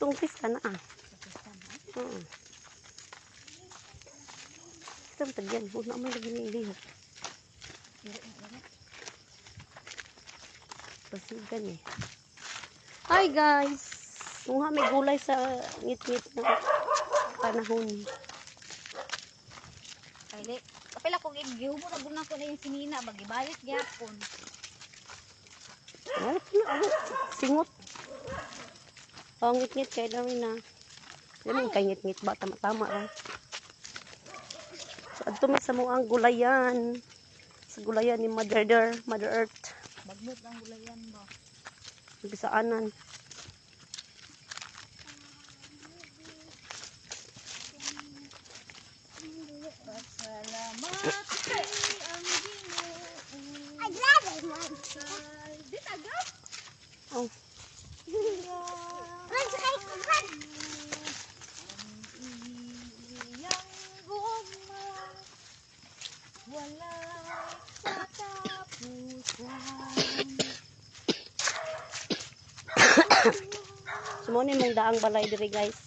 Tungkis ka na ah. Itong tagyan. Huwag na may lagi na ilihok. Pasigan eh. Hi guys! Kung may gulay sa ngit-ngit na panahon. Kapila kong igihubon na bunang ko na yung sinina. Bagibayot gyapon. Singot. Oh, ngit-ngit kayo daw na. Yan kay ngit-ngit ba? Tama-tama lang. So, ato may sa mga gulayan. Sa gulayan ni Mother Earth. Bagnot ang gulayan ba? Bisaanan. Pasalamat kay ang Ginoo. Di tagap. Oh. Wala katapusan. Sumunin mong daang balay diri guys.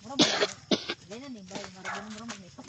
Mura ba? Ganyan din ba? Mara mo nito.